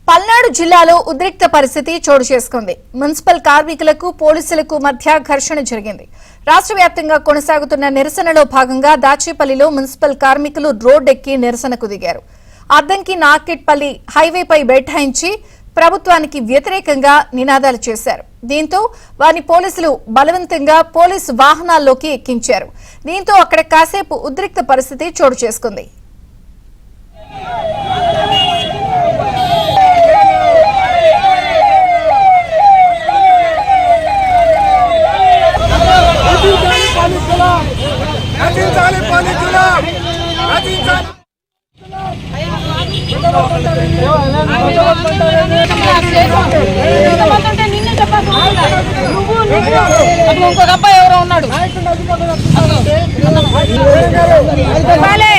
పల్నాడు జిల్లాలో ఉద్రిక్త పరిస్థితి చోటు చేసుకుంది. మున్సిపల్ కార్మికులకు పోలీసులకు మధ్య ఘర్షణ జరిగింది. రాష్ట్ర వ్యాప్తంగా కొనసాగుతున్న నిరసనలో భాగంగా దాచేపల్లిలో మున్సిపల్ కార్మికులు రోడ్డెక్కి నిరసనకు దిగారు. అద్దంకి నార్కెట్పల్లి హైవేపై బైఠాయించి ప్రభుత్వానికి వ్యతిరేకంగా నినాదాలు చేశారు. దీంతో వారిని పోలీసులు బలవంతంగా పోలీసు వాహనాల్లోకి ఎక్కించారు. దీంతో అక్కడ కాసేపు ఉద్రిక్త పరిస్థితి చోటు చేసుకుంది. ఇంకొక అబ్బాయి ఎవరో ఉన్నాడు. ఇవ్వాలి